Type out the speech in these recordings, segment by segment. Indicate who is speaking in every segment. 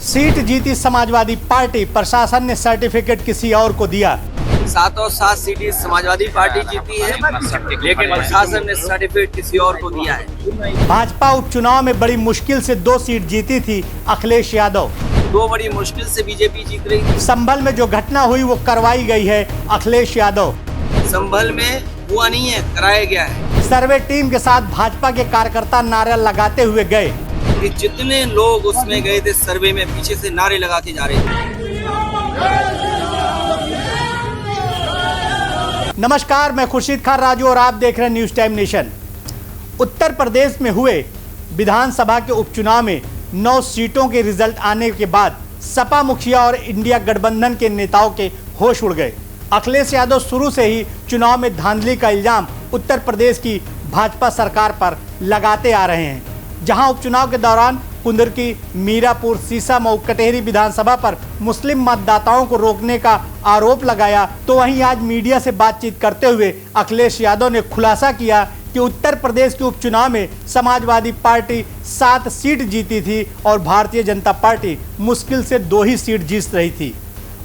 Speaker 1: Seat जीती Samajwadi party, प्रशासन ने सर्टिफिकेट किसी और को दिया।
Speaker 2: 7 सीटें समाजवादी पार्टी जीती है, लेकिन प्रशासन ने सर्टिफिकेट किसी और को दिया है।
Speaker 1: भाजपा उपचुनाव में बड़ी मुश्किल से 2 सीट जीती थी अखिलेश यादव।
Speaker 2: 2 बड़ी मुश्किल से बीजेपी जीत रही थी।
Speaker 1: संभल में जो घटना हुई वो करवाई गई है अखिलेश यादव।
Speaker 2: संभल में हुआ नहीं है, कराया गया है।
Speaker 1: सर्वे टीम के साथ भाजपा के कार्यकर्ता नारे लगाते हुए गए
Speaker 2: कि जितने लोग उसमें गए थे सर्वे में, पीछे से नारे लगा के जा रहे थे।
Speaker 1: नमस्कार, मैं खुर्शीद खान राजू और आप देख रहे हैं news time nation. Uttar Pradesh में हुए विधानसभा के उपचुनाव में 9 सीटों के रिजल्ट आने के बाद सपा मुखिया और इंडिया गठबंधन के नेताओं के होश उड़ गए। अखिलेश यादव शुरू से ही चुनाव में धांधली का इल्जाम उत्तर प्रदेश की भाजपा सरकार पर लगाते आ रहे हैं। जहां उपचुनाव के दौरान कुंदरकी, मीरापुर, सीसामऊ, कटेहरी विधानसभा पर मुस्लिम मतदाताओं को रोकने का आरोप लगाया, तो वहीं आज मीडिया से बातचीत करते हुए अखिलेश यादव ने खुलासा किया कि उत्तर प्रदेश के उपचुनाव में समाजवादी पार्टी 7 सीट जीती थी और भारतीय जनता पार्टी मुश्किल से 2 ही सीट जीत रही थी।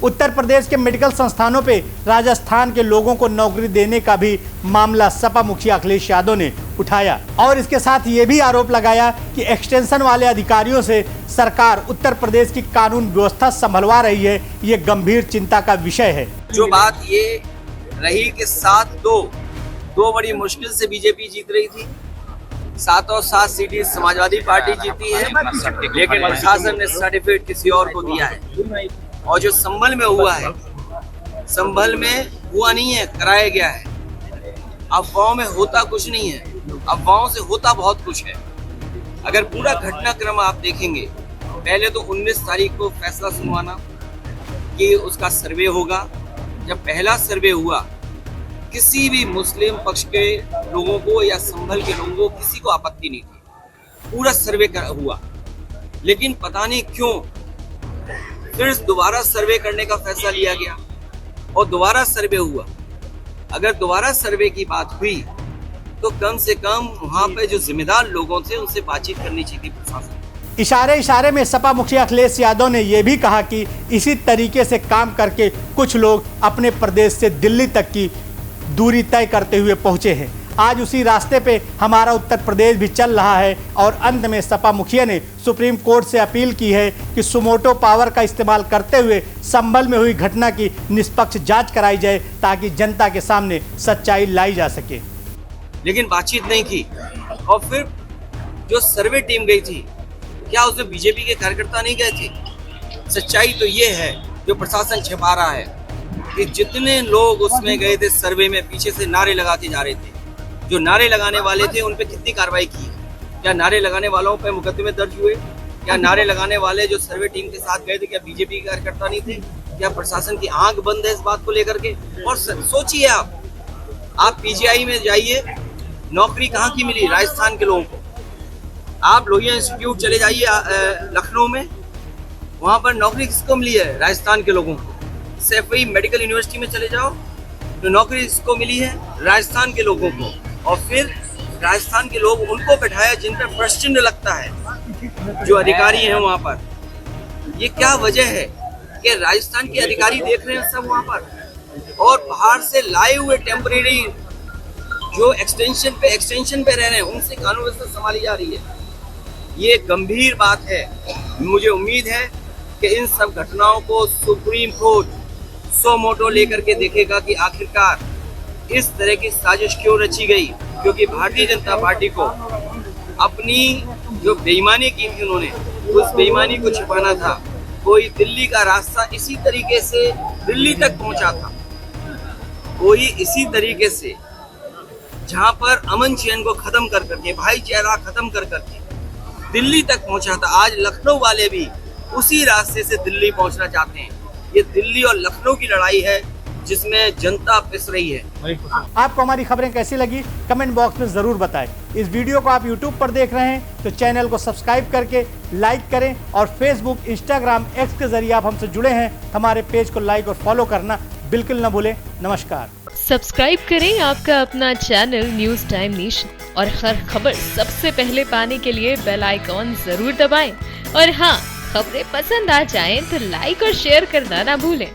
Speaker 1: उत्तर प्रदेश के मेडिकल संस्थानों पे राजस्थान के लोगों को नौकरी देने का भी मामला सपा मुखिया अखिलेश यादव ने उठाया और इसके साथ ये भी आरोप लगाया कि एक्सटेंशन वाले अधिकारियों से सरकार उत्तर प्रदेश की कानून व्यवस्था संभलवा रही है। ये गंभीर चिंता का विषय है।
Speaker 2: जो बात ये रही कि 7-2 बड़ी मुश्किल से बीजेपी जीत रही थी। 7 सीटें समाजवादी पार्टी जीती है, लेकिन प्रशासन ने सर्टिफिकेट किसी और को दिया है। और जो संभल में हुआ है, संभल में हुआ नहीं है, कराया गया है। अफवाहों में होता कुछ नहीं है, अफवाहों से होता बहुत कुछ है। अगर पूरा घटनाक्रम आप देखेंगे, पहले तो 19 तारीख को फैसला सुनवाना कि उसका सर्वे होगा। जब पहला सर्वे हुआ, किसी भी मुस्लिम पक्ष के लोगों को या संभल के लोगों को किसी को आपत्ति नहीं थी। पूरा सर्वे हुआ, लेकिन पता नहीं क्यों फिर दोबारा सर्वे करने का फैसला लिया गया और दोबारा सर्वे हुआ। अगर दोबारा सर्वे की बात हुई तो कम से कम वहां पे जो जिम्मेदार लोगों थे उनसे बातचीत करनी चाहिए प्रशासन।
Speaker 1: इशारे में सपा मुखिया अखिलेश यादव ने यह भी कहा कि इसी तरीके से काम करके कुछ लोग अपने प्रदेश से दिल्ली तक की दूरी तय करते हुए पहुंचे हैं। आज उसी रास्ते पे हमारा उत्तर प्रदेश भी चल रहा है और अंत में सपा मुखिया ने सुप्रीम कोर्ट से अपील की है कि सुमोटो पावर का इस्तेमाल करते हुए संभल में हुई घटना की निष्पक्ष जांच कराई जाए ताकि जनता के सामने सच्चाई लाई जा सके।
Speaker 2: लेकिन बातचीत नहीं की। और फिर जो सर्वे टीम गई थी, क्या उसमें बीजेपी के कार्यकर्ता नहीं गए थे? सच्चाई तो ये है जो प्रशासन छिपा रहा है कि जितने लोग उसमें गए थे सर्वे में, पीछे से नारे लगा के जा रहे थे। जो नारे लगाने वाले थे उन पे कितनी कार्रवाई की? क्या नारे लगाने वालों पे मुकदमे दर्ज हुए? क्या नारे लगाने वाले जो सर्वे टीम के साथ गए थे, क्या बीजेपी के कार्यकर्ता नहीं थे? क्या प्रशासन की आंख बंद है इस बात को लेकर के? और सोचिए, आप पीजीआई में जाइए, नौकरी कहाँ की मिली राजस्थान के लोगों को? आप लोहिया इंस्टीट्यूट चले जाइए लखनऊ में, वहाँ पर नौकरी किसको मिली है? राजस्थान के लोगों को। सैफई मेडिकल यूनिवर्सिटी में चले जाओ तो नौकरी किसको मिली है? राजस्थान के लोगों को। और फिर राजस्थान के लोग उनको बैठाया जिन पर प्रश्न लगता है, जो अधिकारी हैं वहाँ पर। ये क्या वजह है कि राजस्थान के अधिकारी देख रहे हैं सब वहाँ पर, और बाहर से लाए हुए टेम्परेरी जो एक्सटेंशन पे रह रहे हैं उनसे कानून व्यवस्था संभाली जा रही है। ये गंभीर बात है। मुझे उम्मीद है कि इन सब घटनाओं को सुप्रीम कोर्ट सो मोटो लेकर के देखेगा कि आखिरकार इस तरह की साजिश क्यों रची गई। क्योंकि भारतीय जनता पार्टी को अपनी जो बेईमानी की थी उन्होंने, उस बेईमानी को छिपाना था। कोई दिल्ली का रास्ता इसी तरीके से दिल्ली तक पहुंचा था, कोई इसी तरीके से जहां पर अमन चैन को खत्म कर करके, भाईचारा खत्म कर करके दिल्ली तक पहुंचा था। आज लखनऊ वाले भी उसी रास्ते से दिल्ली पहुंचना चाहते हैं। ये दिल्ली और लखनऊ की लड़ाई है जिसमें जनता पिस रही है।
Speaker 1: आपको हमारी खबरें कैसी लगी कमेंट बॉक्स में जरूर बताएं। इस वीडियो को आप YouTube पर देख रहे हैं तो चैनल को सब्सक्राइब करके लाइक करें और फेसबुक, इंस्टाग्राम, एक्स के जरिए आप हमसे जुड़े हैं। हमारे पेज को लाइक और फॉलो करना बिल्कुल न भूलें। नमस्कार।
Speaker 3: सब्सक्राइब करें आपका अपना चैनल न्यूज टाइम नेशन और हर खबर सबसे पहले पाने के लिए बेल आइकॉन जरूर दबाएं। और हाँ, खबरें पसंद आ जाएं तो लाइक और शेयर करना ना भूलें।